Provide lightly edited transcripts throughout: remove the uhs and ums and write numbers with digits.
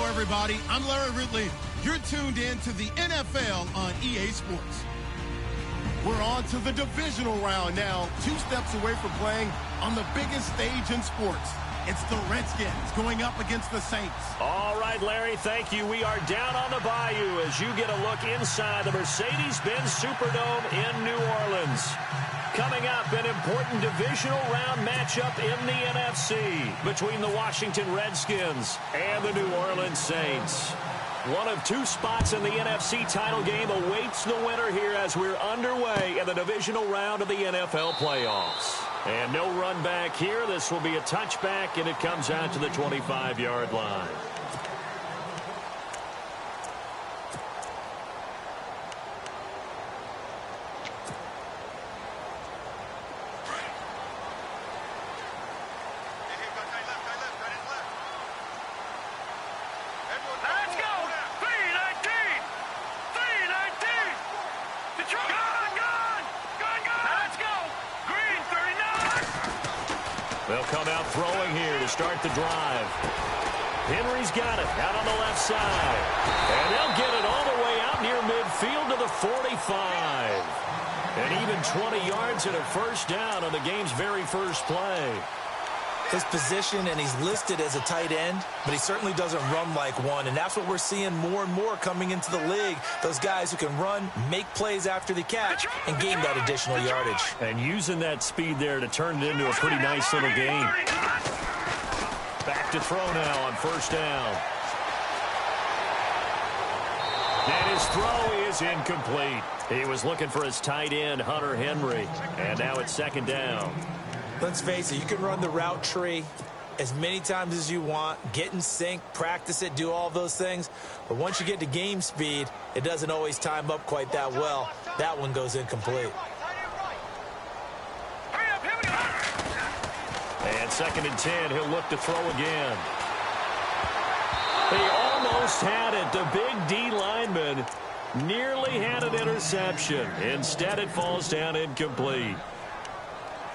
Everybody, I'm Larry Ridley. You're tuned in to the NFL on EA Sports. We're on to the divisional round now, 2 steps away from playing on the biggest stage in sports. It's the Redskins going up against the Saints. All right, Larry, thank you. We are down on the bayou as you get a look inside the Mercedes-Benz Superdome in New Orleans. Coming up, an important divisional round matchup in the NFC between the Washington Redskins and the New Orleans Saints. One of 2 spots in the NFC title game awaits the winner here as we're underway in the divisional round of the NFL playoffs. And no run back here. This will be a touchback, and it comes out to the 25-yard line. They'll come out throwing here to start the drive. Henry's got it out on the left side. And they'll get it all the way out near midfield to the 45. And even 20 yards and a first down on the game's very first play. His position, and he's listed as a tight end, but he certainly doesn't run like one, and that's what we're seeing more and more coming into the league. Those guys who can run, make plays after the catch, and gain that additional yardage. And using that speed there to turn it into a pretty nice little game. Back to throw now on first down. And his throw is incomplete. He was looking for his tight end, Hunter Henry, and now it's second down. Let's face it, you can run the route tree as many times as you want, get in sync, practice it, do all those things. But once you get to game speed, it doesn't always time up quite that well. That one goes incomplete. And second and 10, he'll look to throw again. He almost had it. The big D lineman nearly had an interception. Instead, it falls down incomplete.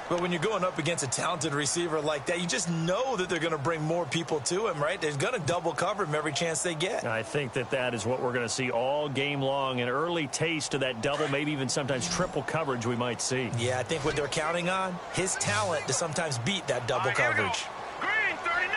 But when you're going up against a talented receiver like that, you just know that they're going to bring more people to him, right? They're going to double cover him every chance they get. I think that is what we're going to see all game long, an early taste of that double, maybe even sometimes triple coverage we might see. Yeah, I think what they're counting on, his talent to sometimes beat that double coverage. Green 39!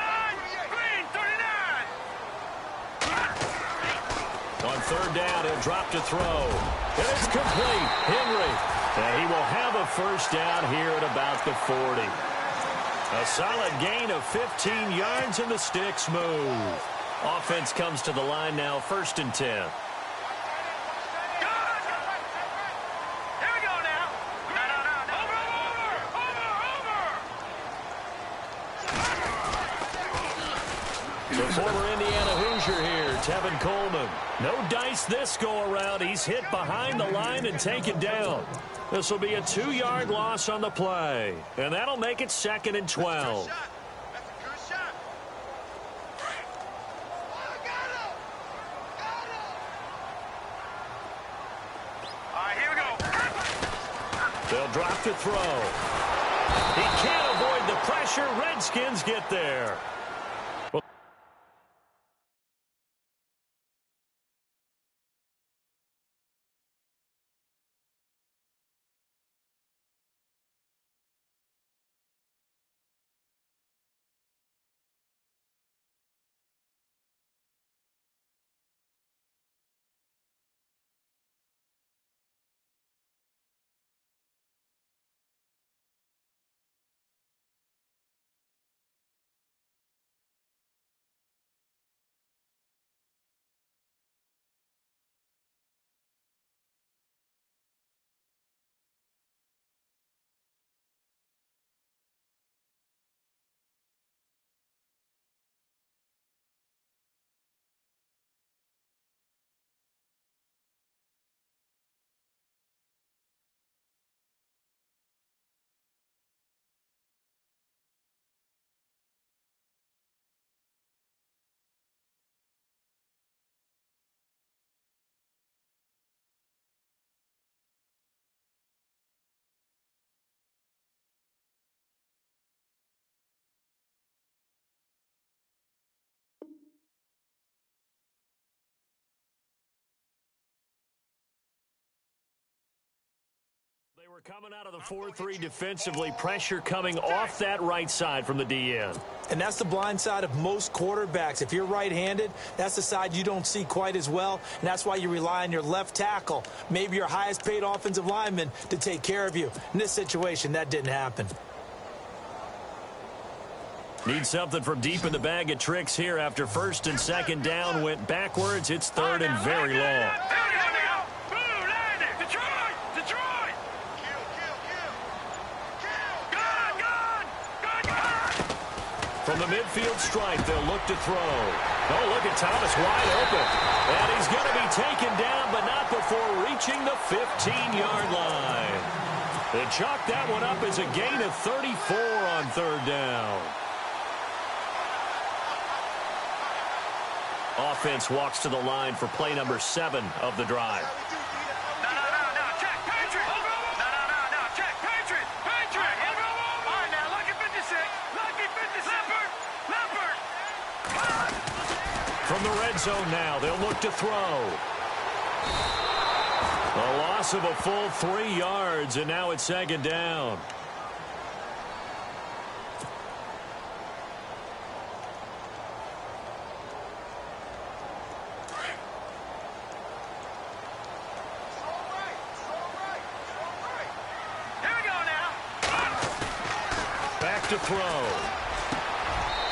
Green 39! On third down, he'll drop to throw. And it's complete. Henry. And he will have a first down here at about the 40. A solid gain of 15 yards, and the sticks move. Offense comes to the line now, first and 10. Here we go now. Over. The former Indiana Hoosier here, Tevin Coleman. No dice this go-around. He's hit behind the line and taken down. This will be a 2-yard loss on the play, and that'll make it second and 12. Here we go. They'll drop to throw. He can't avoid the pressure. Redskins get there. we're coming out of the 4-3 defensively. Pressure coming off that right side from the DN. And that's the blind side of most quarterbacks. If you're right-handed, that's the side you don't see quite as well, and that's why you rely on your left tackle, maybe your highest-paid offensive lineman, to take care of you. In this situation, that didn't happen. Need something from deep in the bag of tricks here after first and second down went backwards. It's third and very long. From the midfield stripe, they'll look to throw. Oh, look at Thomas wide open. And he's going to be taken down, but not before reaching the 15-yard line. They chalk that one up as a gain of 34 on third down. Offense walks to the line for play number 7 of the drive. From the red zone now, they'll look to throw. A loss of a full 3 yards, and now it's second down. Back to throw.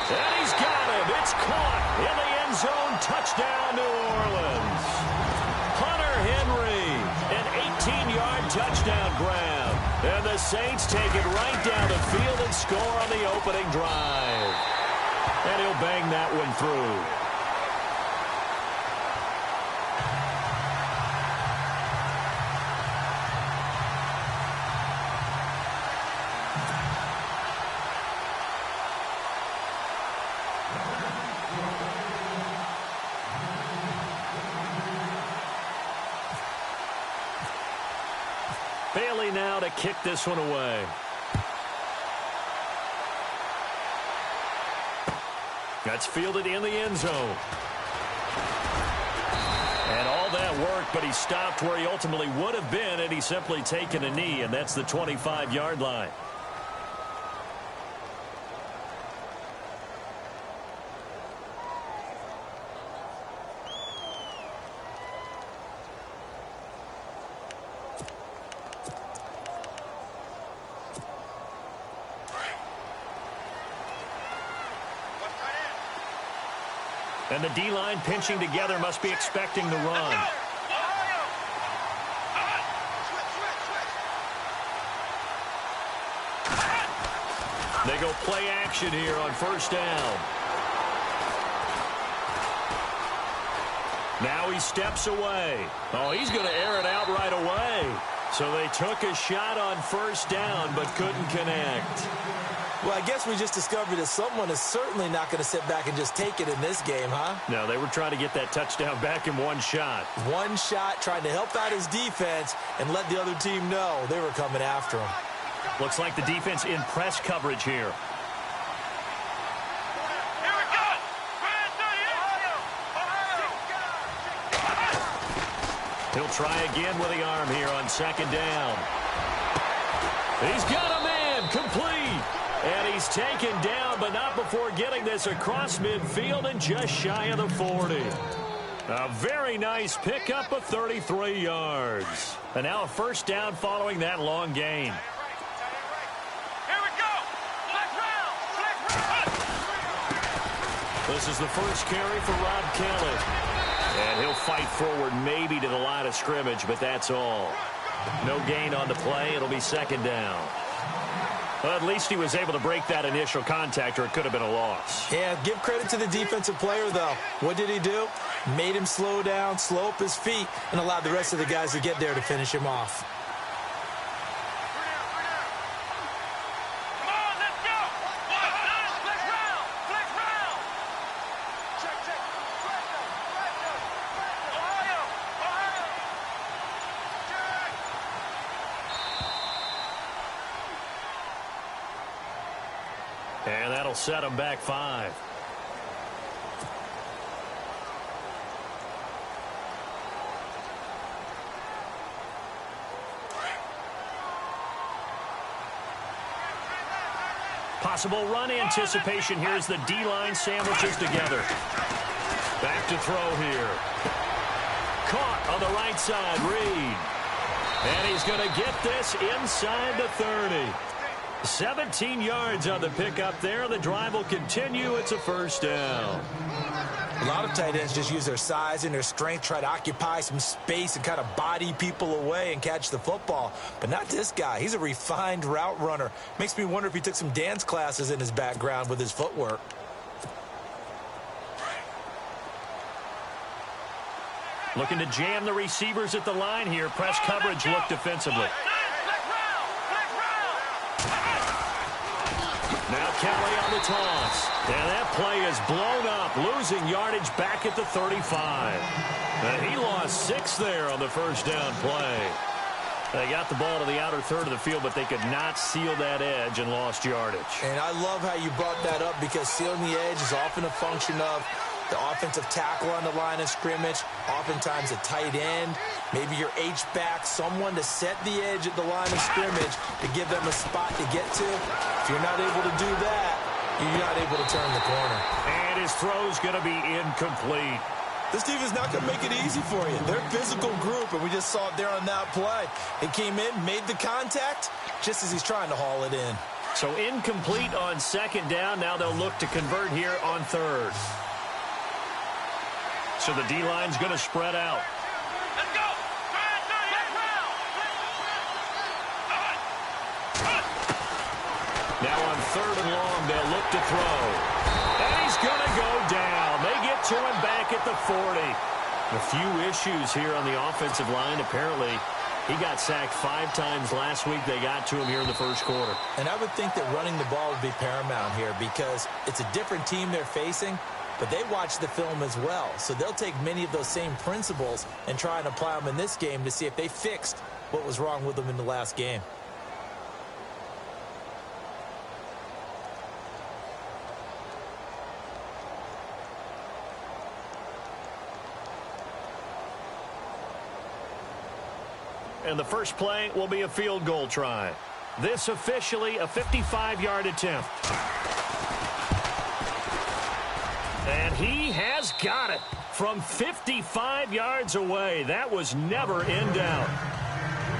And he's got him. It's caught in the end zone. Touchdown, New Orleans. Hunter Henry, an 18-yard touchdown grab. And the Saints take it right down the field and score on the opening drive. And he'll bang that one through. Bailey now to kick this one away. That's fielded in the end zone. And all that worked, but he stopped where he ultimately would have been, and he's simply taken a knee, and that's the 25-yard line. And the D-line pinching together must be expecting the run. They go play action here on first down. Now he steps away. Oh, he's going to air it out right away. So they took a shot on first down but couldn't connect. Well, I guess we just discovered that someone is certainly not going to sit back and just take it in this game, huh? No, they were trying to get that touchdown back in one shot. One shot, trying to help out his defense and let the other team know they were coming after him. Looks like the defense in press coverage here. Here we go! He'll try again with the arm here on second down. He's got a man complete. And he's taken down, but not before getting this across midfield and just shy of the 40. A very nice pickup of 33 yards. And now a first down following that long gain. Here we go! This is the first carry for Rob Kelly. And he'll fight forward maybe to the line of scrimmage, but that's all. No gain on the play. It'll be second down. Well, at least he was able to break that initial contact, or it could have been a loss. Yeah, give credit to the defensive player, though. What did he do? Made him slow down, slow up his feet, and allowed the rest of the guys to get there to finish him off. Come on, let's go! Flex round! Flex round! Check. Ohio! And that'll set him back 5. Possible run anticipation here as the D-line sandwiches together. Back to throw here. Caught on the right side, Reed. And he's going to get this inside the 30. 17 yards on the pickup there. The drive will continue. It's a first down. A lot of tight ends just use their size and their strength, try to occupy some space and kind of body people away and catch the football. But not this guy. He's a refined route runner. Makes me wonder if he took some dance classes in his background with his footwork. Looking to jam the receivers at the line here. Press coverage look defensively. Now Kelly on the toss. And that play is blown up, losing yardage back at the 35. And he lost 6 there on the first down play. They got the ball to the outer third of the field, but they could not seal that edge and lost yardage. And I love how you brought that up because sealing the edge is often a function of the offensive tackle on the line of scrimmage, oftentimes a tight end, maybe your H-back, someone to set the edge at the line of scrimmage to give them a spot to get to. If you're not able to do that, you're not able to turn the corner. And his throw's going to be incomplete. This team is not going to make it easy for you. They're a physical group, and we just saw it there on that play. It came in, made the contact, just as he's trying to haul it in. So incomplete on second down. Now they'll look to convert here on third. So the D-line's going to spread out. Let's go. Now on third and long, they'll look to throw. And he's going to go down. They get to him back at the 40. A few issues here on the offensive line. Apparently, he got sacked 5 times last week. They got to him here in the first quarter. And I would think that running the ball would be paramount here because it's a different team they're facing, but they watch the film as well. So they'll take many of those same principles and try and apply them in this game to see if they fixed what was wrong with them in the last game. And the first play will be a field goal try. This officially a 55-yard attempt. And he has got it from 55 yards away. That was never in doubt.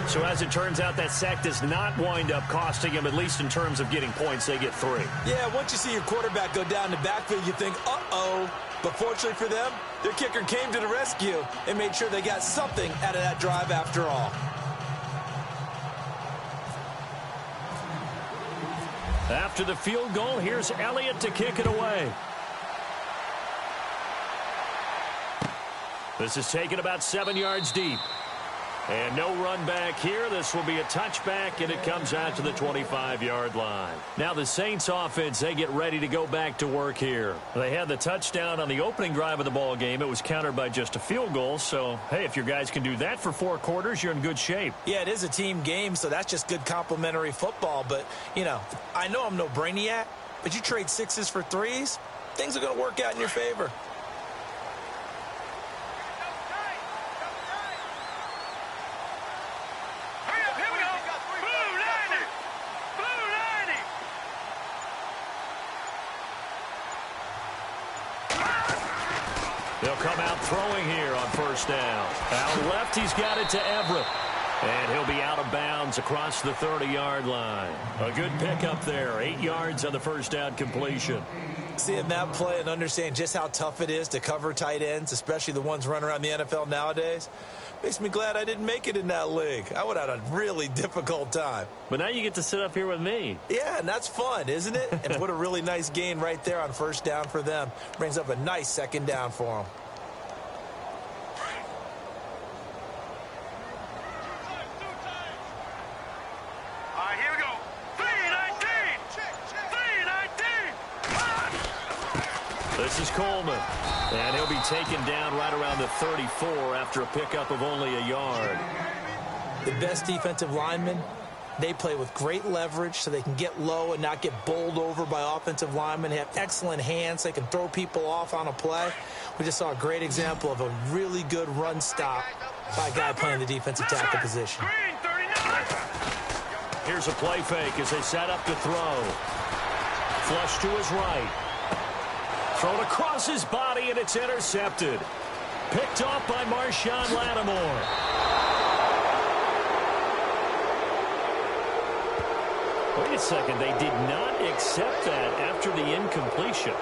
So as it turns out, that sack does not wind up costing him, at least in terms of getting points. They get 3. Yeah, once you see your quarterback go down the backfield, you think, uh-oh. But fortunately for them, their kicker came to the rescue and made sure they got something out of that drive after all. After the field goal, here's Elliott to kick it away. This is taken about 7 yards deep. And no run back here. This will be a touchback, and it comes out to the 25-yard line. Now the Saints offense, they get ready to go back to work here. They had the touchdown on the opening drive of the ball game. It was countered by just a field goal. So, hey, if your guys can do that for 4 quarters, you're in good shape. Yeah, it is a team game, so that's just good complementary football. But, you know, I know I'm no brainiac, but you trade 6s for 3s, things are going to work out in your favor. They'll come out throwing here on first down. Out left, he's got it to Everett. And he'll be out of bounds across the 30-yard line. A good pickup there. 8 yards on the first down completion. Seeing that play and understand just how tough it is to cover tight ends, especially the ones running around the NFL nowadays, makes me glad I didn't make it in that league. I would have had a really difficult time. But now you get to sit up here with me. Yeah, and that's fun, isn't it? And what a really nice gain right there on first down for them. Brings up a nice second down for them. All right, here we go. 319. 319. This is Coleman. And he'll be taken down right around the 34 after a pickup of only a yard. The best defensive linemen, they play with great leverage so they can get low and not get bowled over by offensive linemen. They have excellent hands. They can throw people off on a play. We just saw a great example of a really good run stop by a guy playing the defensive tackle position. Here's a play fake as they set up to throw. Flush to his right. Thrown across his body, and it's intercepted. Picked off by Marshawn Lattimore. Wait a second. They did not accept that after the incompletion.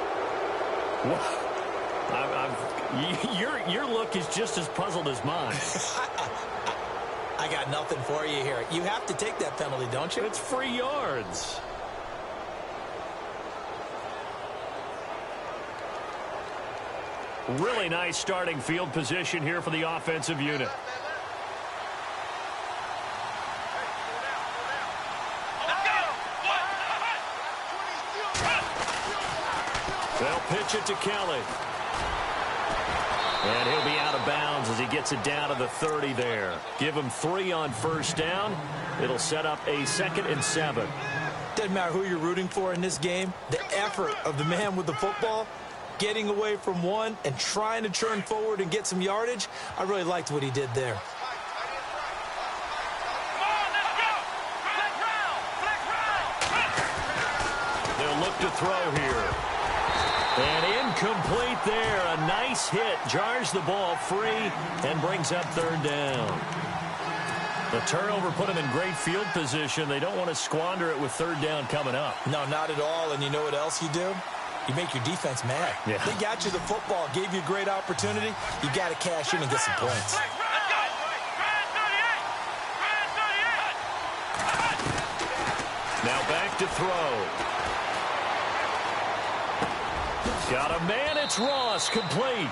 Your look is just as puzzled as mine. I got nothing for you here. You have to take that penalty, don't you? It's free yards. Really nice starting field position here for the offensive unit. They'll pitch it to Kelly. And he'll be out of bounds as he gets it down to the 30 there. Give him 3 on first down. It'll set up a 2nd and 7. Doesn't matter who you're rooting for in this game. The effort of the man with the football, getting away from one and trying to turn forward and get some yardage, I really liked what he did there. They'll look to throw here. And incomplete there. A nice hit. Jars the ball free and brings up 3rd down. The turnover put them in great field position. They don't want to squander it with 3rd down coming up. No, not at all. And you know what else you do? You make your defense mad. Yeah. They got you the football, gave you a great opportunity. You got to cash in and get some points. Now back to throw. Got a man, it's Ross, complete.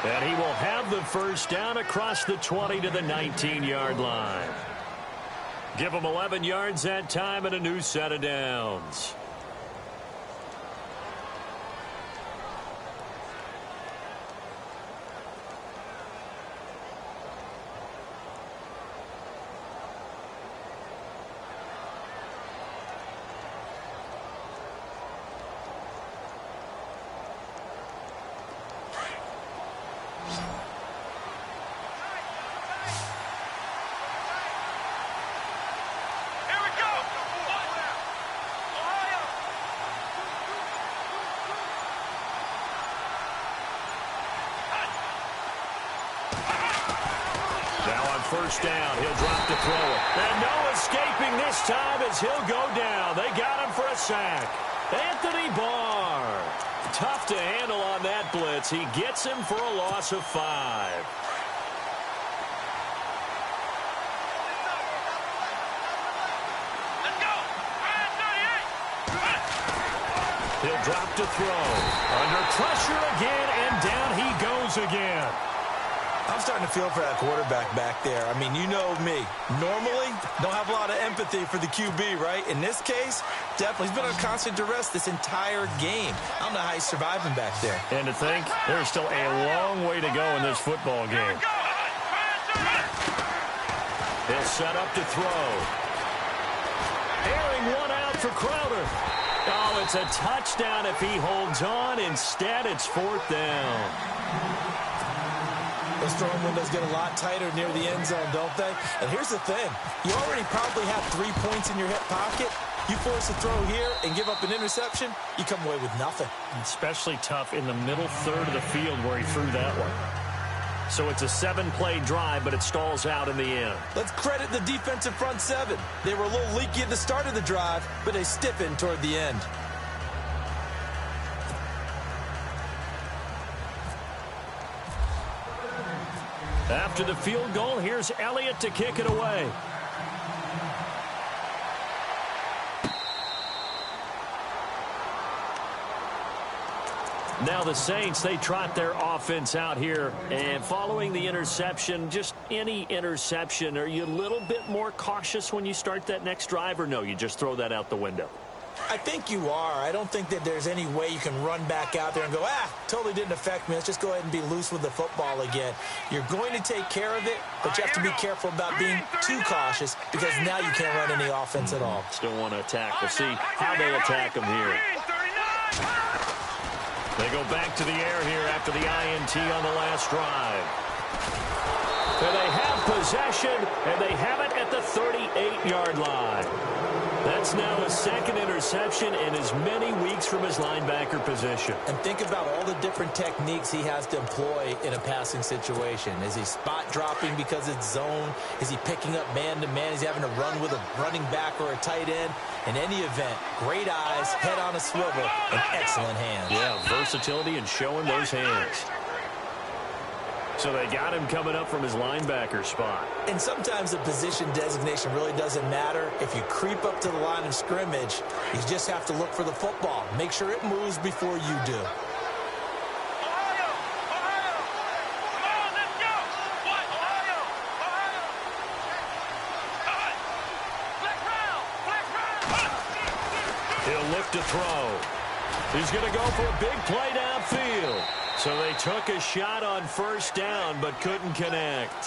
And he will have the first down across the 20 to the 19-yard line. Give him 11 yards that time and a new set of downs. First down. He'll drop to throw it. And no escaping this time as he'll go down. They got him for a sack. Anthony Barr. Tough to handle on that blitz. He gets him for a loss of 5. He'll drop to throw. Under pressure again, and down he goes again. I'm starting to feel for that quarterback back there. I mean, you know me. Normally, don't have a lot of empathy for the QB, right? In this case, definitely. He's been on constant duress this entire game. I don't know how he's surviving back there. And to think, there's still a long way to go in this football game. They'll set up to throw. Airing one out for Crowder. Oh, it's a touchdown if he holds on. Instead, it's 4th down. Those throwing windows get a lot tighter near the end zone, don't they? And here's the thing. You already probably have 3 points in your hip pocket. You force a throw here and give up an interception, you come away with nothing. Especially tough in the middle third of the field where he threw that one. So it's a 7-play drive, but it stalls out in the end. Let's credit the defensive front 7. They were a little leaky at the start of the drive, but they stiffened toward the end. After the field goal, here's Elliott to kick it away. Now the Saints, they trot their offense out here. And following the interception, just any interception, are you a little bit more cautious when you start that next drive, or no, you just throw that out the window? I think you are. I don't think that there's any way you can run back out there and go, totally didn't affect me. Let's just go ahead and be loose with the football again. You're going to take care of it, but you have to be careful about being too cautious because now you can't run any offense at all. Still want to attack. We'll see how they attack them here. They go back to the air here after the INT on the last drive. So they have possession, and they have it at the 38-yard line. That's now his second interception in as many weeks from his linebacker position. And think about all the different techniques he has to employ in a passing situation. Is he spot dropping because it's zone? Is he picking up man-to-man? Is he having to run with a running back or a tight end? In any event, great eyes, head on a swivel, and excellent hands. Yeah, versatility and showing those hands. So they got him coming up from his linebacker spot. And sometimes the position designation really doesn't matter. If you creep up to the line of scrimmage, you just have to look for the football. Make sure it moves before you do. He'll look to throw. He's going to go for a big play downfield. So they took a shot on first down, but couldn't connect.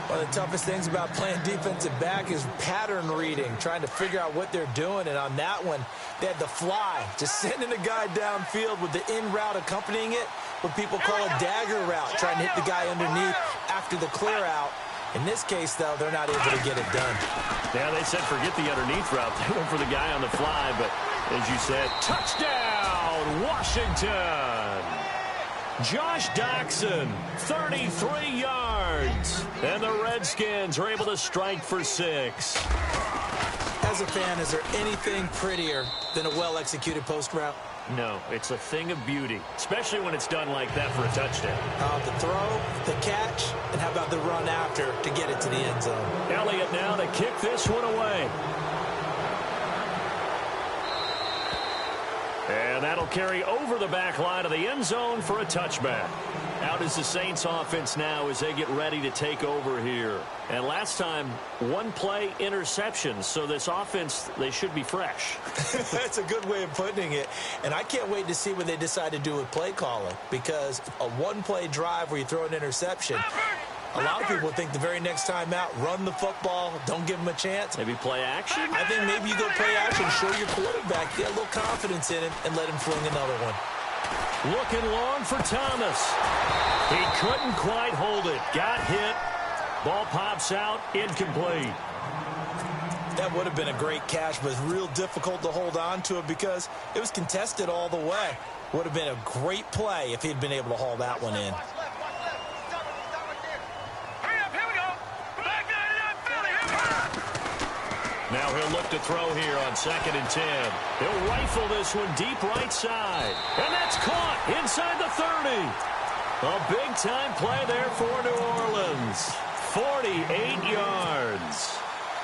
One of the toughest things about playing defensive back is pattern reading, trying to figure out what they're doing. And on that one, they had the fly, just sending a guy downfield with the in route accompanying it, what people call a dagger route, trying to hit the guy underneath after the clear out. In this case, though, they're not able to get it done. Yeah, they said forget the underneath route. They went for the guy on the fly, but as you said, touchdown, Washington. Josh Doxson, 33 yards. And the Redskins are able to strike for 6. As a fan, is there anything prettier than a well-executed post route? No, it's a thing of beauty, especially when it's done like that for a touchdown. The throw, the catch, and how about the run after to get it to the end zone? Elliott now to kick this one away. And that'll carry over the back line of the end zone for a touchback. Out is the Saints offense now as they get ready to take over here. And last time, one play interception. So this offense, they should be fresh. That's a good way of putting it. And I can't wait to see what they decide to do with play calling. Because a one-play drive where you throw an interception, a lot of people think the very next time out, run the football, don't give them a chance. Maybe play action? I think maybe you go play action, show your quarterback, get a little confidence in him, and let him fling another one. Looking long for Thomas. He couldn't quite hold it. Got hit. Ball pops out. Incomplete. That would have been a great catch, but it's real difficult to hold on to it because it was contested all the way. Would have been a great play if he'd been able to haul that one in. Now he'll look to throw here on 2nd and 10. He'll rifle this one deep right side. And that's caught inside the 30. A big-time play there for New Orleans. 48 yards.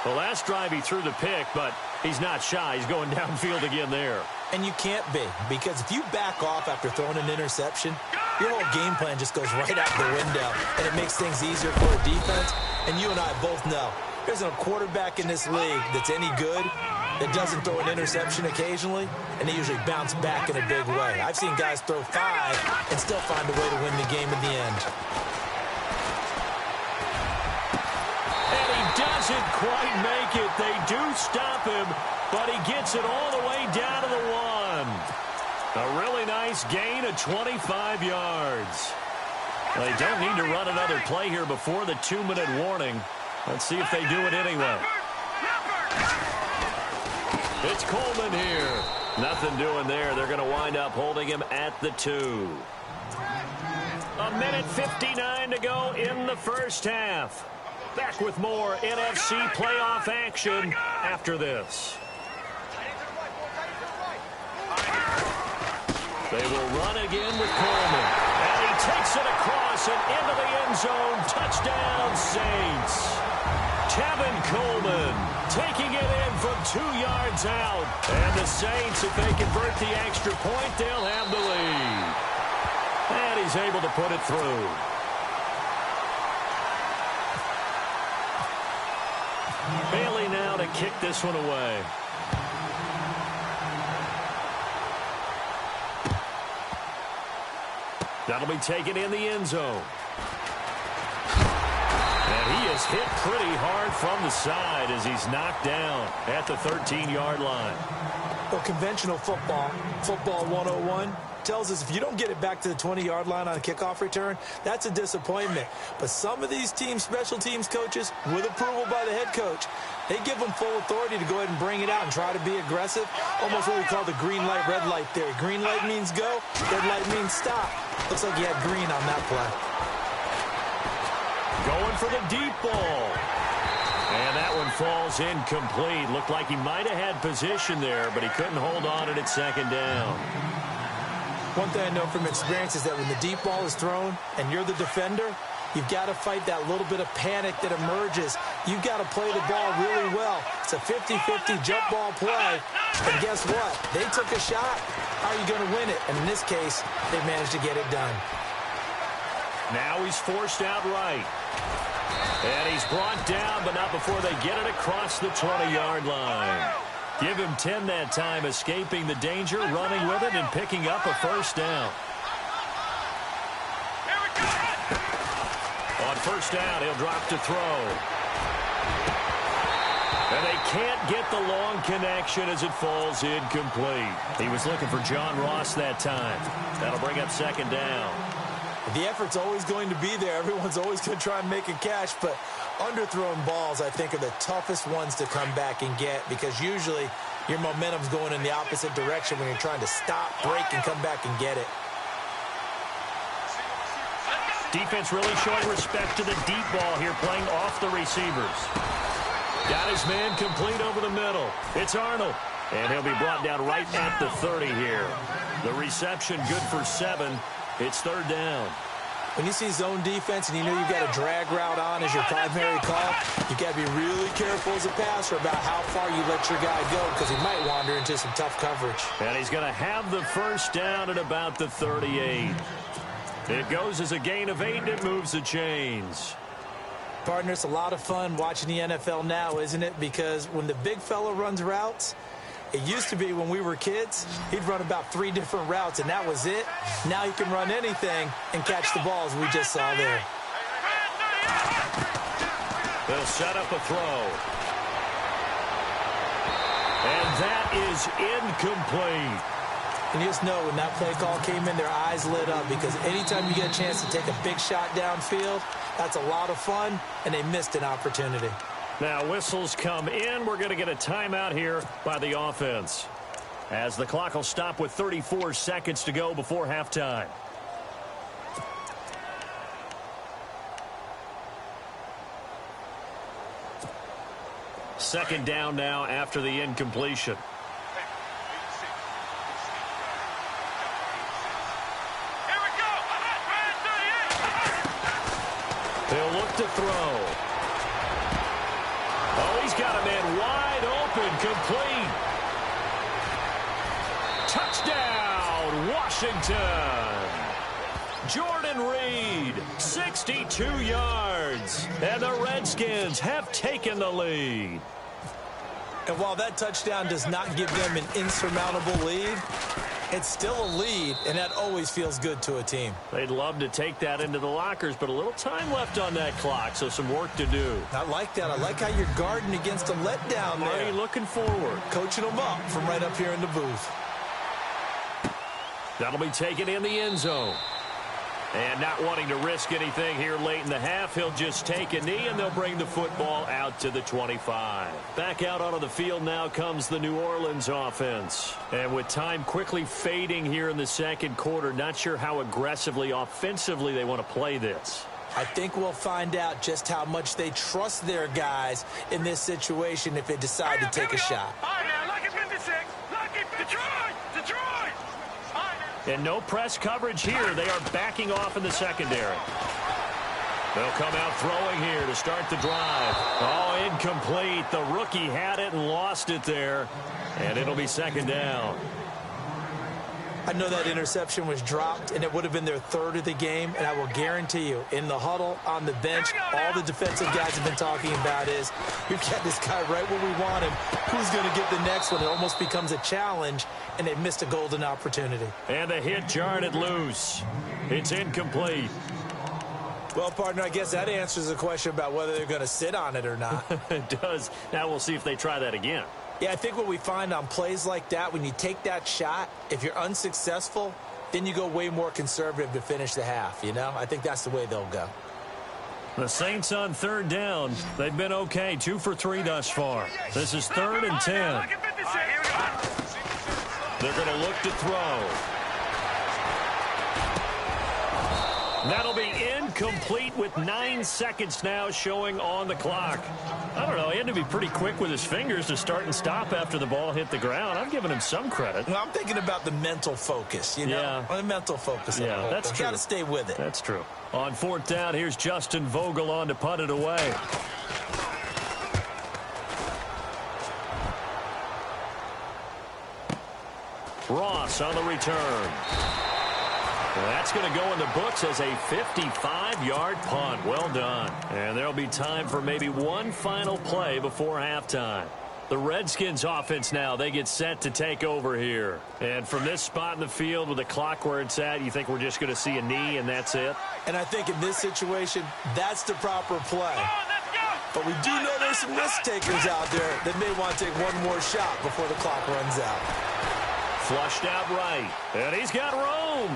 The last drive he threw the pick, but he's not shy. He's going downfield again there. And you can't be, because if you back off after throwing an interception, your whole game plan just goes right out the window, and it makes things easier for a defense. And you and I both know there's a quarterback in this league that's any good that doesn't throw an interception occasionally, and they usually bounce back in a big way. I've seen guys throw 5 and still find a way to win the game in the end. And he doesn't quite make it. They do stop him, but he gets it all the way down to the 1. A really nice gain of 25 yards. They don't need to run another play here before the 2-minute warning. Let's see if they do it anyway. It's Coleman here. Nothing doing there. They're going to wind up holding him at the 2. 1:59 to go in the first half. Back with more NFC playoff action after this. They will run again with Coleman. And he takes it across and into the end zone. Touchdown, Saints. Tevin Coleman taking it in from 2 yards out. And the Saints, if they convert the extra point, they'll have the lead. And he's able to put it through. Bailey now to kick this one away. That'll be taken in the end zone. And he is hit pretty hard from the side as he's knocked down at the 13-yard line. Well, conventional football, football 101, tells us if you don't get it back to the 20-yard line on a kickoff return, that's a disappointment. But some of these special teams coaches, with approval by the head coach, they give them full authority to go ahead and bring it out and try to be aggressive. Almost what we call the green light, red light theory. Green light means go, red light means stop. Looks like you had green on that play. Going for the deep ball. And that one falls incomplete. Looked like he might have had position there, but he couldn't hold on at second down. One thing I know from experience is that when the deep ball is thrown and you're the defender, you've got to fight that little bit of panic that emerges. You've got to play the ball really well. It's a 50-50 jump ball play. And guess what? They took a shot. How are you going to win it? And in this case, they managed to get it done. Now he's forced out right. And he's brought down, but not before they get it across the 20-yard line. Give him 10 that time, escaping the danger, running with it, and picking up a first down. On first down, he'll drop to throw. And they can't get the long connection as it falls incomplete. He was looking for John Ross that time. That'll bring up second down. The effort's always going to be there. Everyone's always going to try and make a catch, but underthrown balls, I think, are the toughest ones to come back and get because usually your momentum's going in the opposite direction when you're trying to stop, break, and come back and get it. Defense really showing respect to the deep ball here, playing off the receivers. Got his man complete over the middle. It's Arnold, and he'll be brought down right at the 30 here. The reception good for 7. It's third down. When you see zone defense and you know you've got a drag route on as your primary call, you've got to be really careful as a passer about how far you let your guy go because he might wander into some tough coverage. And he's going to have the first down at about the 38. It goes as a gain of 8, and it moves the chains. Partner, it's a lot of fun watching the NFL now, isn't it? Because when the big fella runs routes, it used to be when we were kids, he'd run about 3 different routes, and that was it. Now he can run anything and catch the balls we just saw there. They'll set up a throw. And that is incomplete. And you just know when that play call came in, their eyes lit up because anytime you get a chance to take a big shot downfield, that's a lot of fun, and they missed an opportunity. Now whistles come in. We're going to get a timeout here by the offense as the clock will stop with 34 seconds to go before halftime. Second down now after the incompletion. Here we go. They'll look to throw. Oh, he's got a man wide open, complete. Touchdown, Washington. Jordan Reed, 62 yards. And the Redskins have taken the lead. And while that touchdown does not give them an insurmountable lead, it's still a lead, and that always feels good to a team. They'd love to take that into the lockers, but a little time left on that clock, so some work to do. I like that. I like how you're guarding against a letdown there. Already looking forward. Coaching them up from right up here in the booth. That'll be taken in the end zone. And not wanting to risk anything here late in the half, he'll just take a knee, and they'll bring the football out to the 25. Back out onto the field now comes the New Orleans offense. And with time quickly fading here in the second quarter, not sure how aggressively, offensively they want to play this. I think we'll find out just how much they trust their guys in this situation if they decide to take a shot. All right, now, lucky 56. Lucky Detroit. And no press coverage here. They are backing off in the secondary. They'll come out throwing here to start the drive. Oh, incomplete. The rookie had it and lost it there. And it'll be second down. I know that interception was dropped, and it would have been their third of the game, and I will guarantee you, in the huddle, on the bench, all the defensive guys have been talking about is, we've got this guy right where we want him. Who's going to get the next one? It almost becomes a challenge, and they missed a golden opportunity. And the hit jarred it loose. It's incomplete. Well, partner, I guess that answers the question about whether they're going to sit on it or not. It does. Now we'll see if they try that again. Yeah, I think what we find on plays like that, when you take that shot, if you're unsuccessful, then you go way more conservative to finish the half, you know? I think that's the way they'll go. The Saints on third down. They've been okay, 2 for 3 thus far. This is 3rd and 10. They're going to look to throw. That'll be incomplete with 9 seconds now showing on the clock. I don't know. He had to be pretty quick with his fingers to start and stop after the ball hit the ground. I'm giving him some credit. Well, I'm thinking about the mental focus, you know? Yeah. The mental focus. Yeah, that's true. Got to stay with it. That's true. On 4th down, here's Justin Vogel on to punt it away. Ross on the return. Well, that's going to go in the books as a 55-yard punt. Well done. And there'll be time for maybe one final play before halftime. The Redskins offense now, they get set to take over here. And from this spot in the field with the clock where it's at, you think we're just going to see a knee and that's it? And I think in this situation, that's the proper play. But we do know there's some risk takers out there that may want to take one more shot before the clock runs out. Flushed out right. And he's got room.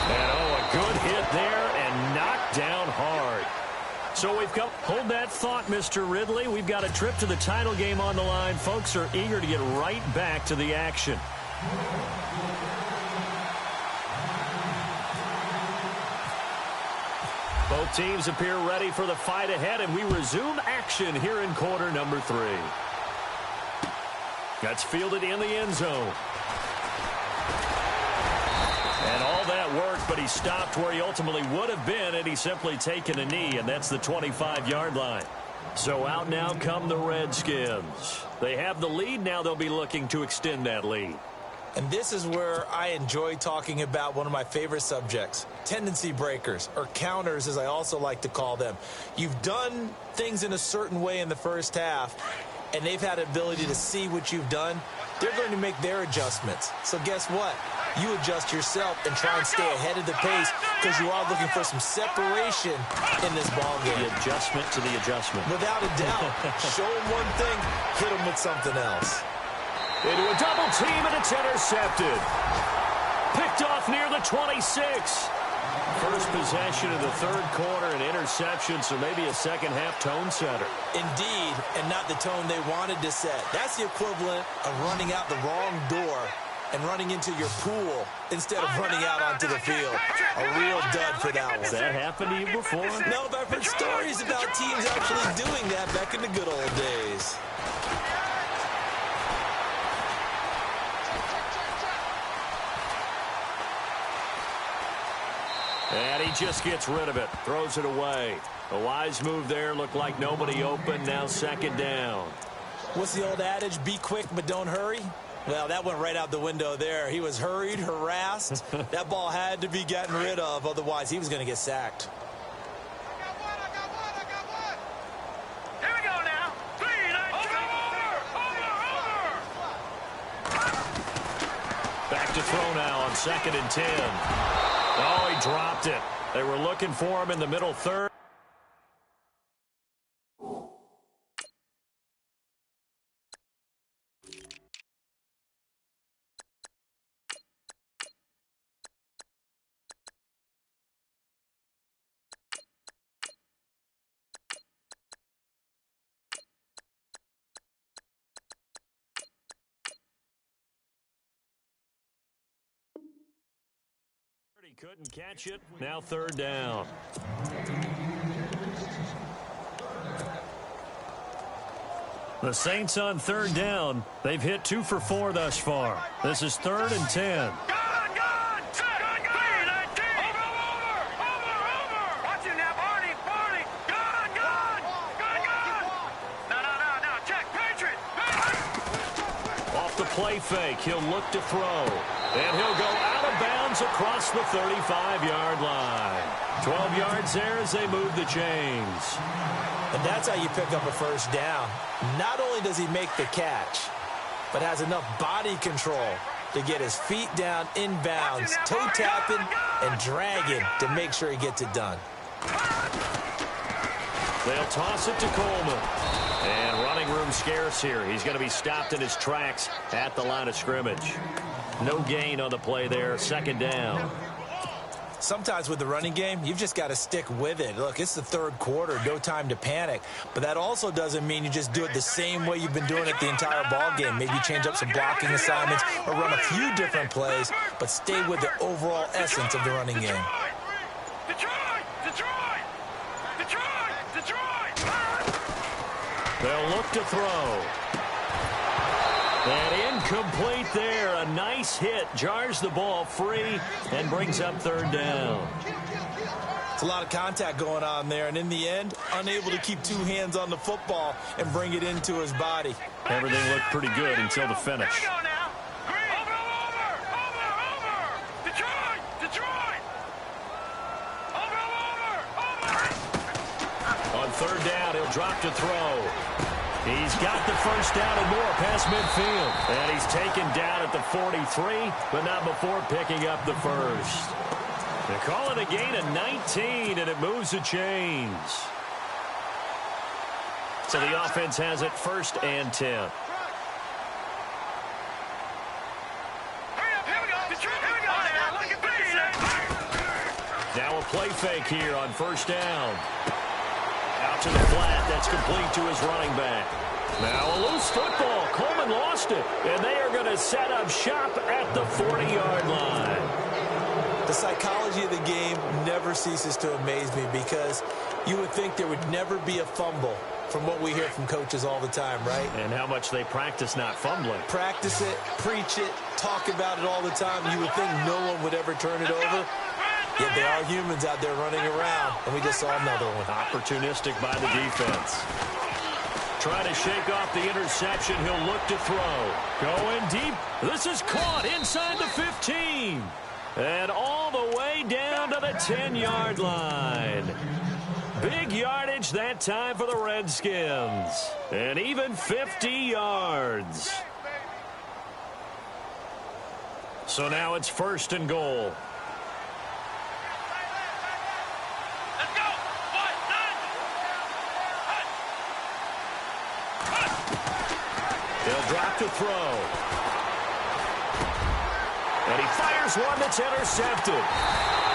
And a good hit there and knocked down hard. So we've come. Hold that thought, Mr. Ridley. We've got a trip to the title game on the line. Folks are eager to get right back to the action. Both teams appear ready for the fight ahead, and we resume action here in quarter number 3. That's fielded in the end zone. And all that worked, but he stopped where he ultimately would have been had he simply taken a knee, and that's the 25-yard line. So out now come the Redskins. They have the lead. Now they'll be looking to extend that lead. And this is where I enjoy talking about one of my favorite subjects, tendency breakers, or counters as I also like to call them. You've done things in a certain way in the first half, and they've had the ability to see what you've done. They're going to make their adjustments. So guess what? You adjust yourself and try and stay ahead of the pace because you are looking for some separation in this ballgame. The adjustment to the adjustment. Without a doubt. Show them one thing, hit them with something else. Into a double team, and it's intercepted. Picked off near the 26. First possession of the third quarter, an interception, so maybe a second-half tone setter. Indeed, and not the tone they wanted to set. That's the equivalent of running out the wrong door and running into your pool instead of running out onto the field. A real dud for that one. Has that happened to you before? No, but I've heard stories about teams actually doing that back in the good old days. And he just gets rid of it, throws it away. A wise move there, looked like nobody open, now second down. What's the old adage, be quick but don't hurry? Well, that went right out the window there. He was hurried, harassed. That ball had to be gotten rid of, otherwise he was going to get sacked. I got one. Here we go now. 3, 9, over. Back to throw now on 2nd and 10. Oh, he dropped it. They were looking for him in the middle third. He couldn't catch it. Now 3rd down. The Saints on 3rd down. They've hit 2 for 4 thus far. This is 3rd and 10. Off the play fake, he'll look to throw. And he'll go out of bounds across the 35-yard line. 12 yards there as they move the chains. And that's how you pick up a first down. Not only does he make the catch, but has enough body control to get his feet down inbounds, toe tapping and dragging to make sure he gets it done. They'll toss it to Coleman. And running room scarce here. He's going to be stopped in his tracks at the line of scrimmage. No gain on the play there. Second down. Sometimes with the running game, you've just got to stick with it. Look, it's the third quarter, no time to panic. But that also doesn't mean you just do it the same way you've been doing it the entire ball game. Maybe change up some blocking assignments or run a few different plays, but stay with the overall essence of the running game. They'll look to throw. And incomplete there. A nice hit. Jars the ball free and brings up third down. It's a lot of contact going on there, and in the end, unable to keep two hands on the football and bring it into his body. Everything looked pretty good until the finish. On third down, he'll drop to throw. He's got the first down and more past midfield. And he's taken down at the 43, but not before picking up the first. They call it a gain of 19, and it moves the chains. So the offense has it first and 10. Now a play fake here on first down. Out to the flat. That's complete to his running back. Now a loose football. Coleman lost it. And they are going to set up shop at the 40-yard line. The psychology of the game never ceases to amaze me because you would think there would never be a fumble from what we hear from coaches all the time, right? And how much they practice not fumbling. Practice it, preach it, talk about it all the time. You would think no one would ever turn it over. Yet there are humans out there running around, and we just saw another one. Opportunistic by the defense. Trying to shake off the interception. He'll look to throw. Going deep. This is caught inside the 15. And all the way down to the 10-yard line. Big yardage that time for the Redskins. And even 50 yards. So now it's first and goal. He'll drop to throw. And he fires one that's intercepted.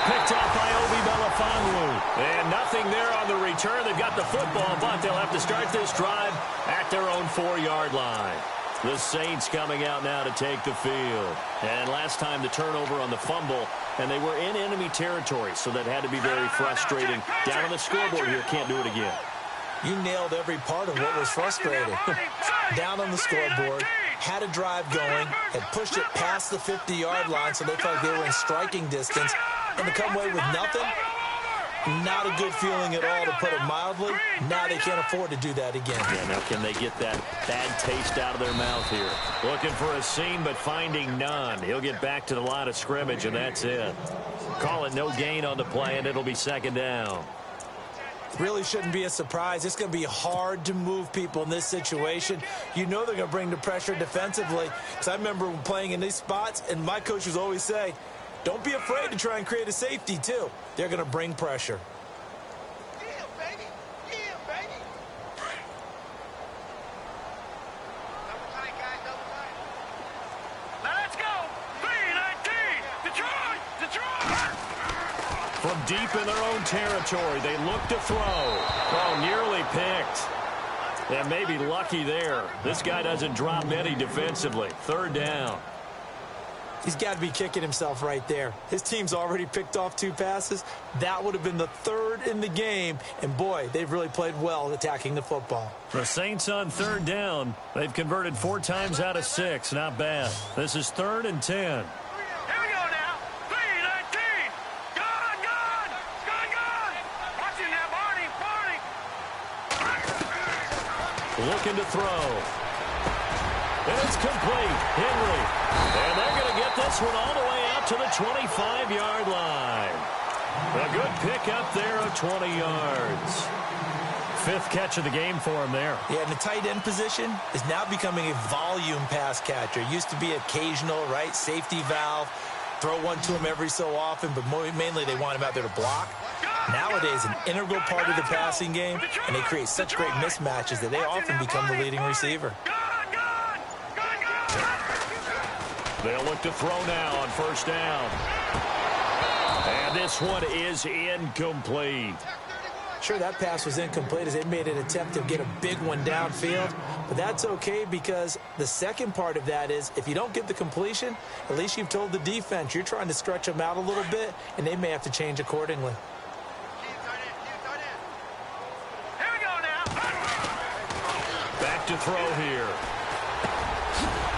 Picked off by Obi Melifonwu. And nothing there on the return. They've got the football, but they'll have to start this drive at their own 4-yard line. The Saints coming out now to take the field. And last time the turnover on the fumble, and they were in enemy territory, so that had to be very frustrating. Down on the scoreboard here, can't do it again. You nailed every part of what was frustrating. Down on the scoreboard, had a drive going, had pushed it past the 50-yard line so they felt like they were in striking distance, and to come away with nothing, not a good feeling at all, to put it mildly. Now they can't afford to do that again. Yeah, now can they get that bad taste out of their mouth here? Looking for a seam, but finding none. He'll get back to the line of scrimmage, and that's it. Call it no gain on the play, and it'll be second down. Really shouldn't be a surprise. It's going to be hard to move people in this situation. You know they're going to bring the pressure defensively. Because I remember playing in these spots, and my coaches always say, don't be afraid to try and create a safety, too. They're going to bring pressure. Yeah, baby. Yeah, baby. Double tight, guys. Double tight. Let's go. 3-19. Detroit. Detroit. From deep in their own territory, they look to throw. Oh, nearly picked. And maybe lucky there. This guy doesn't drop many defensively. Third down. He's got to be kicking himself right there. His team's already picked off 2 passes. That would have been the 3rd in the game. And, boy, they've really played well attacking the football. The Saints on third down. They've converted 4 times out of 6. Not bad. This is 3rd and 10. Here we go now. 3-19. Gone, gone. Gone, gone. Watch him now, Barney. Looking to throw. And it's complete. Henry. And they're going to get this one all the way out to the 25-yard line. A good pick up there of 20 yards. 5th catch of the game for him there. Yeah, and the tight end position is now becoming a volume pass catcher. Used to be occasional, right? Safety valve. Throw one to him every so often, but mainly they want him out there to block. Nowadays, an integral part of the passing game, and they create such great mismatches that they often become the leading receiver. They'll look to throw now on first down. And this one is incomplete. Sure, that pass was incomplete as they made an attempt to get a big one downfield. But that's okay because the second part of that is if you don't get the completion, at least you've told the defense you're trying to stretch them out a little bit, and they may have to change accordingly. Here we go now. Back to throw here.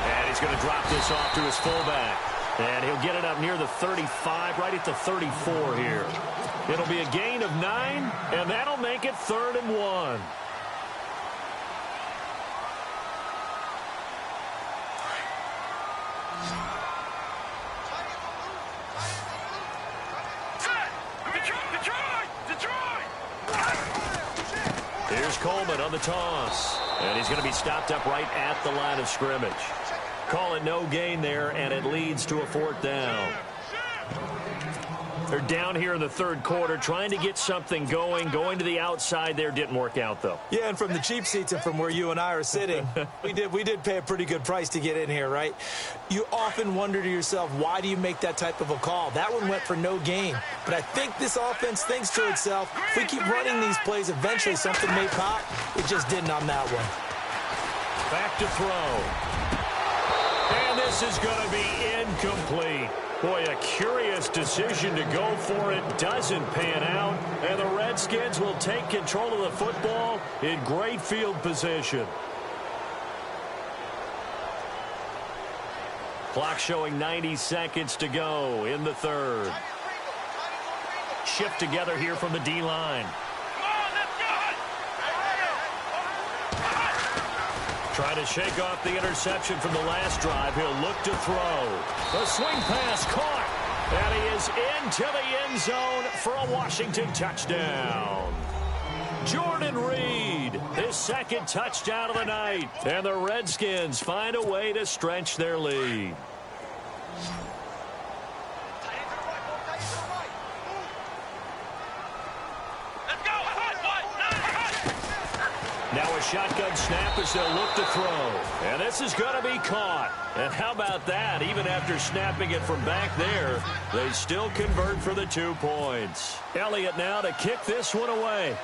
And he's going to drop this off to his fullback. And he'll get it up near the 35, right at the 34 here. It'll be a gain of 9, and that'll make it 3rd and 1. Here's Coleman on the toss. And he's going to be stopped up right at the line of scrimmage. Call it no gain there, and it leads to a 4th down. They're down here in the 3rd quarter, trying to get something going. Going to the outside there didn't work out, though. Yeah, and from the cheap seats and from where you and I are sitting, we did pay a pretty good price to get in here, right? You often wonder to yourself, why do you make that type of a call? That one went for no gain. But I think this offense thinks to itself, if we keep running these plays, eventually something may pop. It just didn't on that one. Back to throw. And this is going to be incomplete. Boy, a curious decision to go for it. Doesn't pan out. And the Redskins will take control of the football in great field position. Clock showing 90 seconds to go in the 3rd. Shift together here from the D-line. Trying to shake off the interception from the last drive. He'll look to throw. The swing pass caught. And he is into the end zone for a Washington touchdown. Jordan Reed, his 2nd touchdown of the night. And the Redskins find a way to stretch their lead. Now a shotgun snap as they'll look to throw. And this is going to be caught. And how about that? Even after snapping it from back there, they still convert for the 2 points. Elliott now to kick this one away.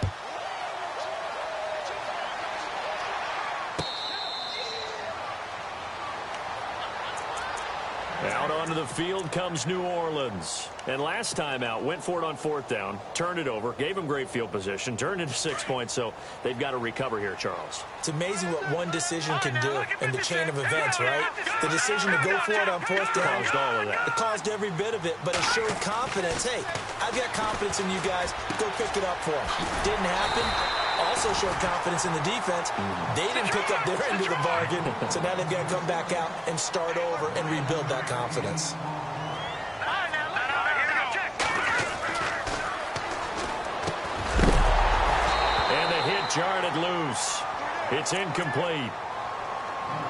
Out onto the field comes New Orleans. And last time out, went for it on 4th down, turned it over, gave them great field position, turned into 6 points, so they've got to recover here, Charles. It's amazing what one decision can do in the chain of events, right? The decision to go for it on 4th down. Caused all of that. It caused every bit of it, but it showed confidence. Hey, I've got confidence in you guys. Go pick it up for them. Didn't happen. Also showed confidence in the defense. They didn't pick up their end of the bargain, so now they've got to come back out and start over and rebuild that confidence. And the hit jarred it loose. It's incomplete.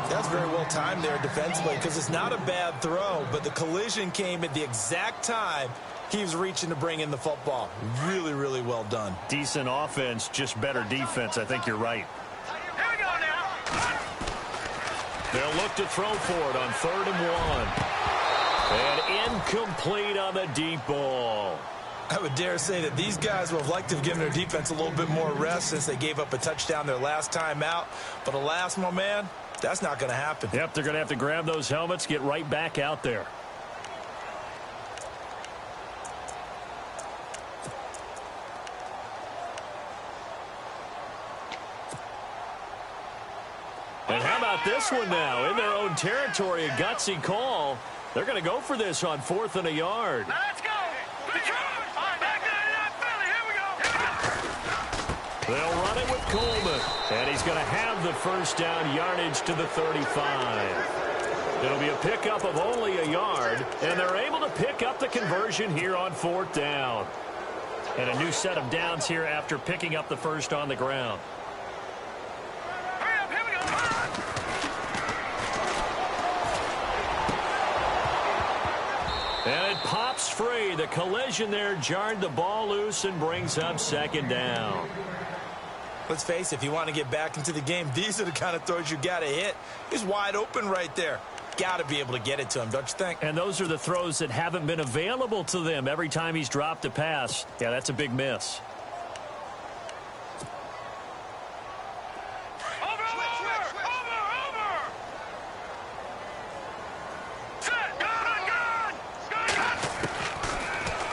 That's very well timed there defensively because it's not a bad throw, but the collision came at the exact time he was reaching to bring in the football. Really, really well done. Decent offense, just better defense. I think you're right. Here we go now. They'll look to throw for it on 3rd and 1. And incomplete on the deep ball. I would dare say that these guys would have liked to have given their defense a little bit more rest since they gave up a touchdown their last time out. But alas, my man, that's not going to happen. Yep, they're going to have to grab those helmets, get right back out there. And how about this one now? In their own territory, a gutsy call. They're going to go for this on 4th and a yard. Now let's go. Back to Philly. Here we go. They'll run it with Coleman. And he's going to have the first down yardage to the 35. It'll be a pickup of only a yard. And they're able to pick up the conversion here on 4th down. And a new set of downs here after picking up the first on the ground. And it pops free. The collision there jarred the ball loose and brings up 2nd down. Let's face it, if you want to get back into the game, these are the kind of throws you got to hit. He's wide open right there. got to be able to get it to him, don't you think? And those are the throws that haven't been available to them every time he's dropped a pass. Yeah, that's a big miss.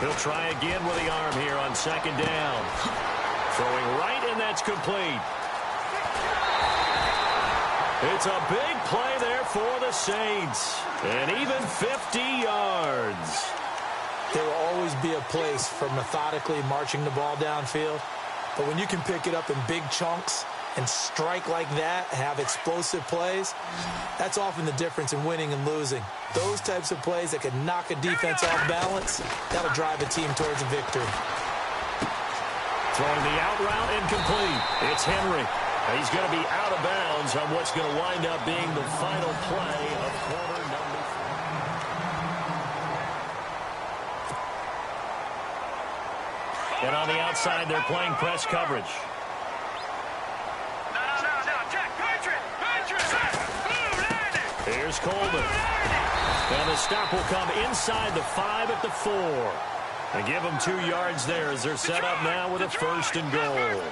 He'll try again with the arm here on second down. Throwing right, and that's complete. It's a big play there for the Saints. And even 50 yards. There will always be a place for methodically marching the ball downfield. But when you can pick it up in big chunks and strike like that, have explosive plays, that's often the difference in winning and losing. Those types of plays that can knock a defense off balance, that'll drive a team towards a victory. Throwing the out route incomplete. It's Henry. He's going to be out of bounds on what's going to wind up being the final play of quarter number 4. And on the outside, they're playing press coverage. Here's Coleman. And the stop will come inside the 5 at the 4. And give them 2 yards there as they're set up now with a 1st and goal.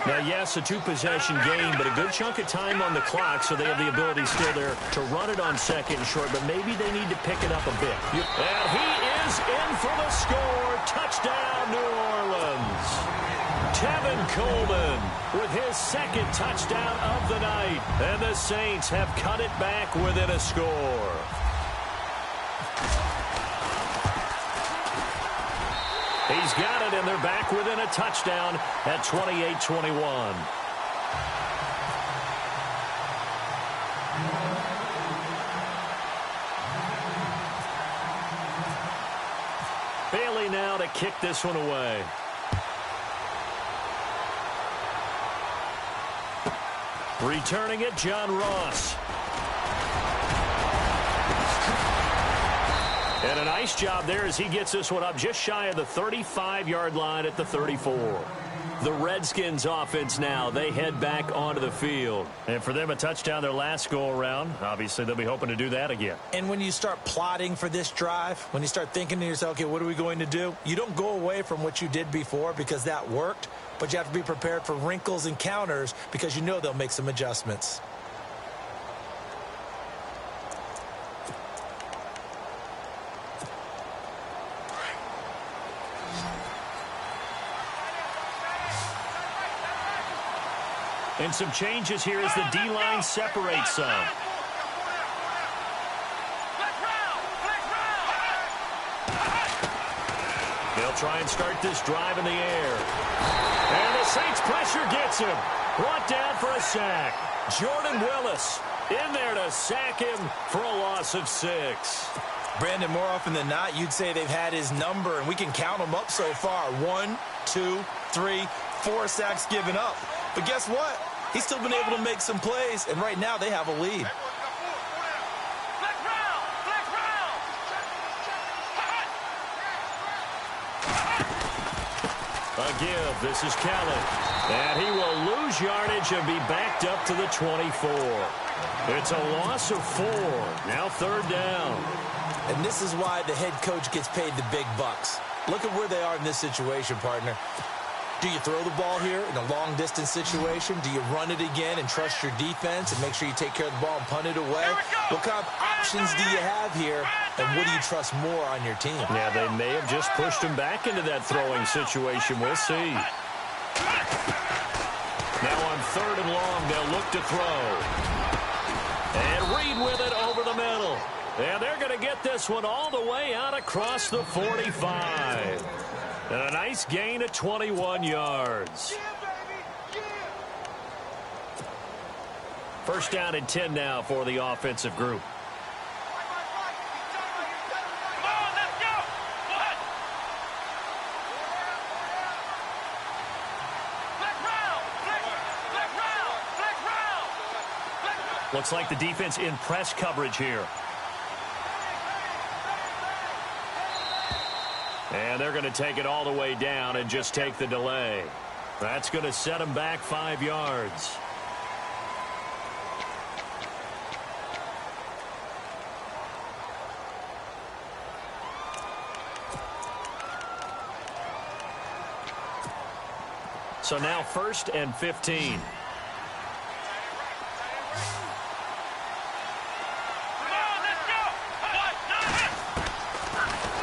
Now, yes, a 2-possession game, but a good chunk of time on the clock, so they have the ability still there to run it on 2nd and short, but maybe they need to pick it up a bit. And he is in for the score. Touchdown, New Orleans. Tevin Coleman with his 2nd touchdown of the night. And the Saints have cut it back within a score. He's got it, and they're back within a touchdown at 28-21. Bailey now to kick this one away. Returning it, John Ross. And a nice job there as he gets this one up just shy of the 35-yard line at the 34. The Redskins offense now, they head back onto the field. And for them, a touchdown their last go-around. Obviously, they'll be hoping to do that again. And when you start plotting for this drive, when you start thinking to yourself, okay, what are we going to do? You don't go away from what you did before because that worked, but you have to be prepared for wrinkles and counters because you know they'll make some adjustments. And some changes here as the D-line separates some. They'll try and start this drive in the air. And the Saints pressure gets him. Brought down for a sack. Jordan Willis in there to sack him for a loss of 6. Brandon, more often than not, you'd say they've had his number, and we can count them up so far. 1, 2, 3, 4 sacks given up. But guess what? He's still been able to make some plays, and right now they have a lead. A give. This is Kelly. And he will lose yardage and be backed up to the 24. It's a loss of 4. Now 3rd down. And this is why the head coach gets paid the big bucks. Look at where they are in this situation, partner. Do you throw the ball here in a long-distance situation? Do you run it again and trust your defense and make sure you take care of the ball and punt it away? What kind of options do you have here, and what do you trust more on your team? Yeah, they may have just pushed him back into that throwing situation. We'll see. Now on 3rd and long, they'll look to throw. And Reed with it over the middle. And they're going to get this one all the way out across the 45. And a nice gain of 21 yards. First down and 10 now for the offensive group. Looks like the defense in press coverage here. And they're going to take it all the way down and just take the delay. That's going to set them back 5 yards. So now 1st and 15.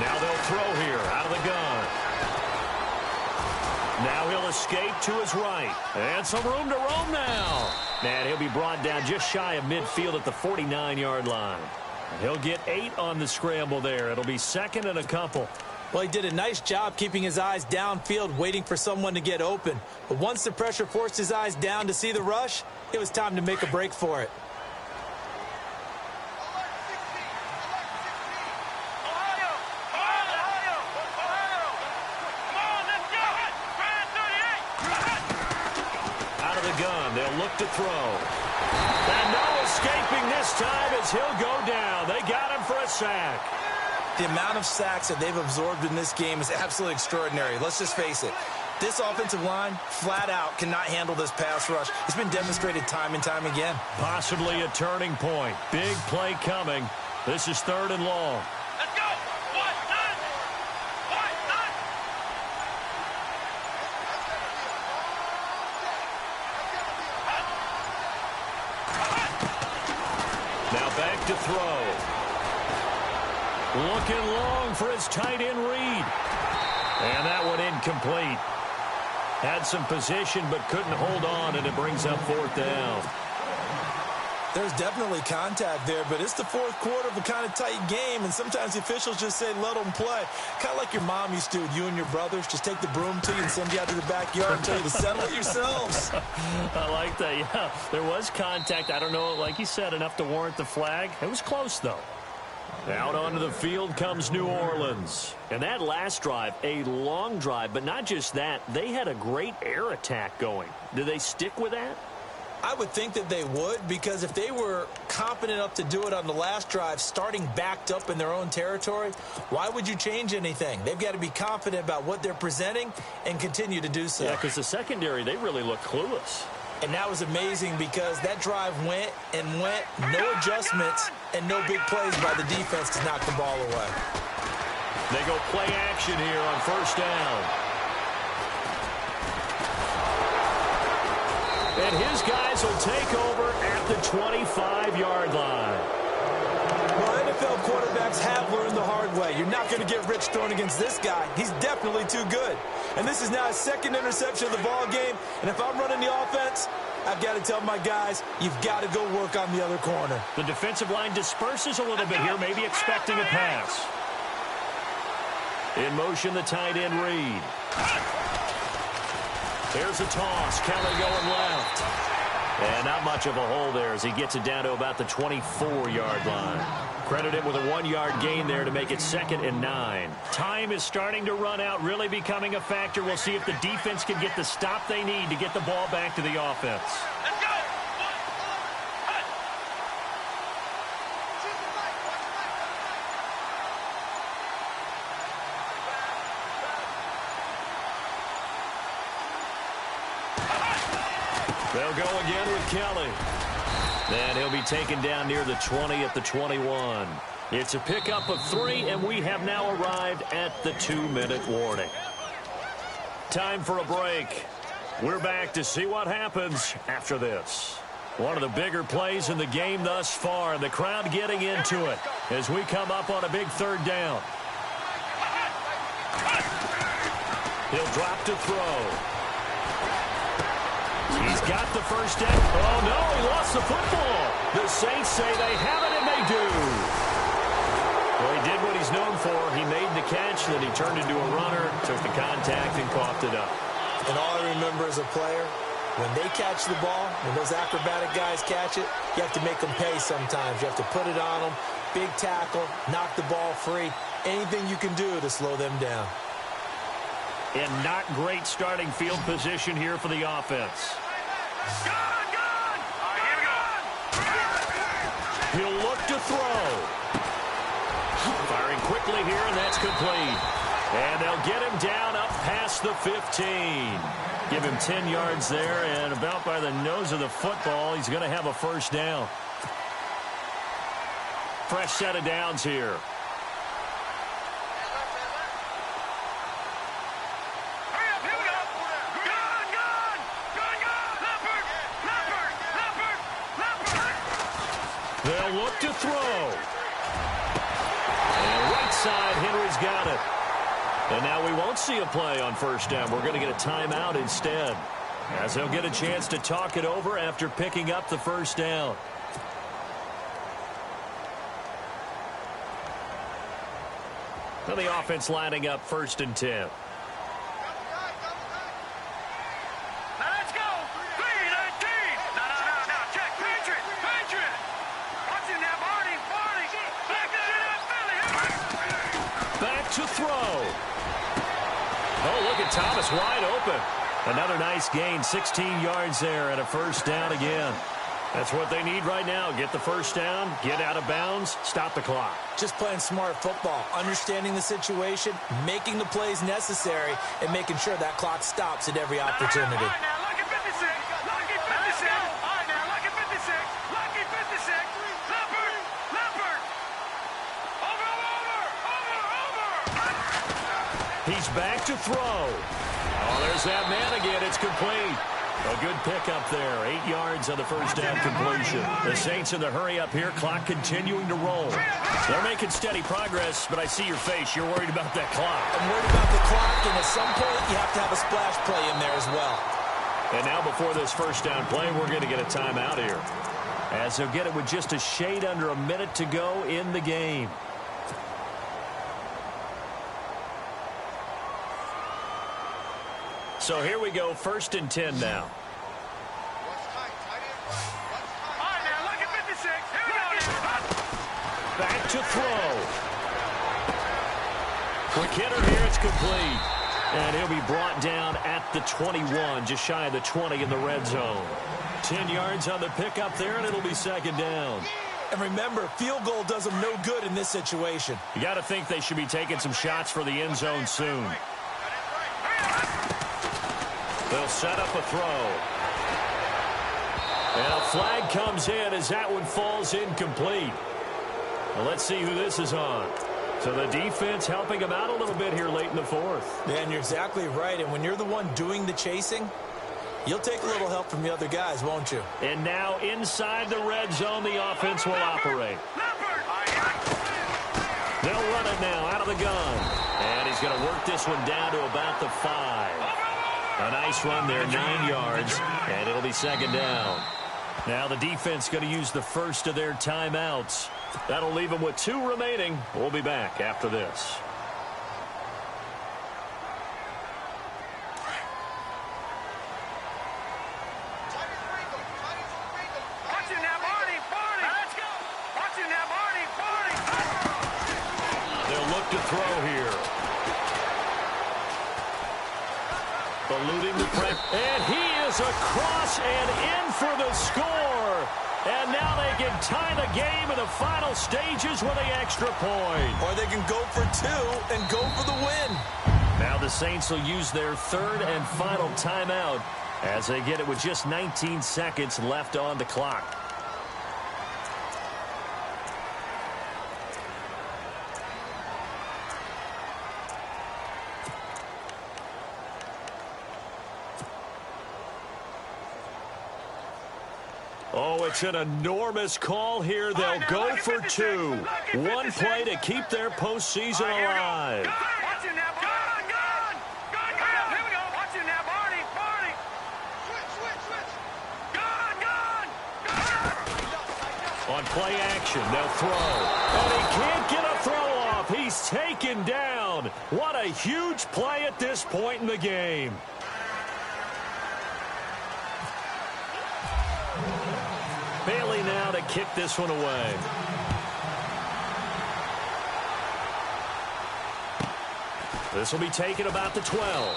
Now they'll throw here out of the gun. Now he'll escape to his right. And some room to roam now. And he'll be brought down just shy of midfield at the 49-yard line. He'll get 8 on the scramble there. It'll be 2nd and a couple. Well, he did a nice job keeping his eyes downfield, waiting for someone to get open. But once the pressure forced his eyes down to see the rush, it was time to make a break for it. Out of the gun, they'll look to throw. And no escaping this time as he'll go down. They got him for a sack. The amount of sacks that they've absorbed in this game is absolutely extraordinary. Let's just face it. This offensive line, flat out, cannot handle this pass rush. It's been demonstrated time and time again. Possibly a turning point. Big play coming. This is 3rd and long. Let's go! Now back to throw. Looking long for his tight end Reed. And that one incomplete. Had some position but couldn't hold on, and it brings up 4th down. There's definitely contact there, but it's the 4th quarter of a kind of tight game, and sometimes the officials just say let them play. Kind of like your mom used to, you and your brothers. Just take the broom to you and send you out to the backyard and tell you to settle it yourselves. I like that, yeah. There was contact. I don't know, like you said, enough to warrant the flag. It was close, though. Out onto the field comes New Orleans. And that last drive, a long drive, but not just that. They had a great air attack going. Do they stick with that? I would think that they would, because if they were confident enough to do it on the last drive, starting backed up in their own territory, why would you change anything? They've got to be confident about what they're presenting and continue to do so. Yeah, because the secondary, they really look clueless. And that was amazing because that drive went and went, no adjustments and no big plays by the defense to knock the ball away. They go play action here on 1st down. And his guys will take over at the 25-yard line. Well, NFL quarterbacks have learned the hard way. You're not going to get rich throwing against this guy. He's definitely too good. And this is now his 2nd interception of the ball game. And if I'm running the offense, I've got to tell my guys, you've got to go work on the other corner. The defensive line disperses a little bit here, maybe expecting a pass. In motion, the tight end Reed. There's a toss. Kelly going left. And not much of a hole there as he gets it down to about the 24-yard line. Credit him with a 1-yard gain there to make it 2nd and 9. Time is starting to run out, really becoming a factor. We'll see if the defense can get the stop they need to get the ball back to the offense. Let's go! They'll go again with Kelly. And he'll be taken down near the 20 at the 21. It's a pickup of 3, and we have now arrived at the 2-minute warning. Time for a break. We're back to see what happens after this. One of the bigger plays in the game thus far, and the crowd getting into it as we come up on a big 3rd down. He'll drop to throw. He's got the 1st down. Oh, no, he lost the football. The Saints say they have it, and they do. Well, he did what he's known for. He made the catch, then he turned into a runner, took the contact, and coughed it up. And all I remember as a player, when they catch the ball, when those acrobatic guys catch it, you have to make them pay sometimes. You have to put it on them, big tackle, knock the ball free, anything you can do to slow them down. And not great starting field position here for the offense. He'll look to throw. Firing quickly here, and that's complete. And they'll get him down up past the 15. Give him 10 yards there, and about by the nose of the football, he's going to have a 1st down. Fresh set of downs here. They'll look to throw. And right side, Henry's got it. And now we won't see a play on first down. We're going to get a timeout instead, as they'll get a chance to talk it over after picking up the first down. So the offense lining up 1st and 10. Now let's go. 3-19. No. Check. Patriot. Watching that Barney. Back to that Philly. Back to throw. Oh, look at Thomas wide open. Another nice gain, 16 yards there, and a first down again. That's what they need right now. Get the first down, get out of bounds, stop the clock. Just playing smart football, understanding the situation, making the plays necessary, and making sure that clock stops at every opportunity. All right, now, look at 56. Lucky 56. All right, now, look at 56. Lucky 56. Leopard. Over. He's back to throw. Oh, there's that man again. It's complete. A good pickup there. 8 yards on the first down completion. The Saints in the hurry up here. Clock continuing to roll. They're making steady progress, but I see your face. You're worried about that clock. I'm worried about the clock, and at some point, you have to have a splash play in there as well. And now before this first down play, we're going to get a timeout here, as they'll get it with just a shade under a minute to go in the game. So here we go, 1st and 10 now. All right, now, look at 56. Here we go. Back to throw. Quick hitter here, it's complete. And he'll be brought down at the 21, just shy of the 20 in the red zone. 10 yards on the pickup there, and it'll be 2nd down. And remember, field goal does them no good in this situation. You got to think they should be taking some shots for the end zone soon. They'll set up a throw. And a flag comes in as that one falls incomplete. Well, let's see who this is on. So the defense helping them out a little bit here late in the 4th. Yeah, and you're exactly right. And when you're the one doing the chasing, you'll take a little help from the other guys, won't you? And now inside the red zone, the offense will operate. They'll run it now out of the gun. And he's going to work this one down to about the 5. A nice run there, 9 yards, and it'll be 2nd down. Now the defense going to use the first of their timeouts. That'll leave them with 2 remaining. We'll be back after this. Watching that Barney. Let's go. Watching that Barney. They'll look to throw here. Eluding the press, and he is across and in for the score. And now they can tie the game in the final stages with an extra point. Or they can go for 2 and go for the win. Now the Saints will use their 3rd and final timeout as they get it with just 19 seconds left on the clock. Oh, it's an enormous call here. They'll go for 2. One play to keep their postseason alive. Watching that Barney. Gun. Here we go. Watching that Barney. Switch. Gun. On play action, they'll throw. And he can't get a throw off. He's taken down. What a huge play at this point in the game. Bailey now to kick this one away. This will be taken about the 12.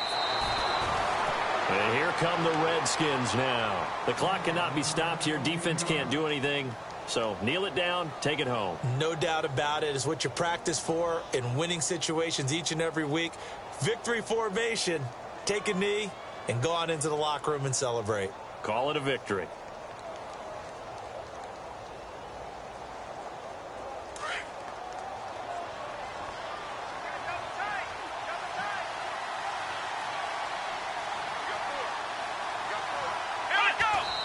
And here come the Redskins now. The clock cannot be stopped here. Defense can't do anything. So kneel it down, take it home. No doubt about it. It's what you practice for in winning situations each and every week. Victory formation. Take a knee and go on into the locker room and celebrate. Call it a victory.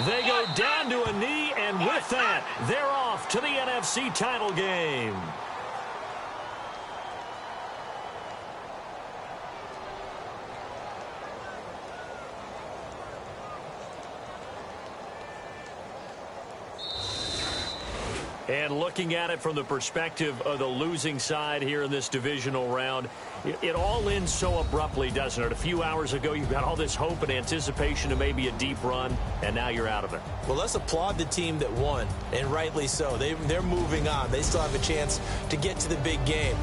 They go down to a knee, and with that, they're off to the NFC title game. And looking at it from the perspective of the losing side here in this divisional round, it all ends so abruptly, doesn't it? A few hours ago, you've got all this hope and anticipation of maybe a deep run, and now you're out of it. Well, let's applaud the team that won, and rightly so. They're moving on. They still have a chance to get to the big game.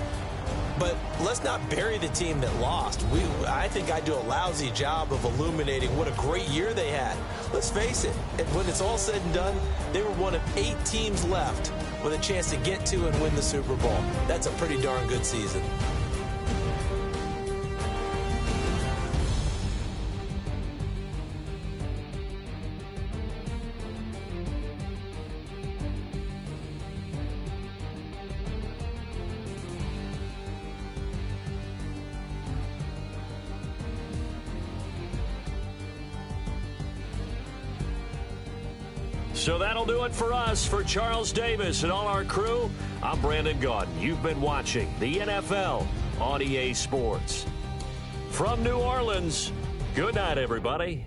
But let's not bury the team that lost. I think I do a lousy job of illuminating what a great year they had. Let's face it, when it's all said and done, they were one of 8 teams left with a chance to get to and win the Super Bowl. That's a pretty darn good season. So that'll do it for us. For Charles Davis and all our crew, I'm Brandon Gaudin. You've been watching the NFL on EA Sports. From New Orleans, good night, everybody.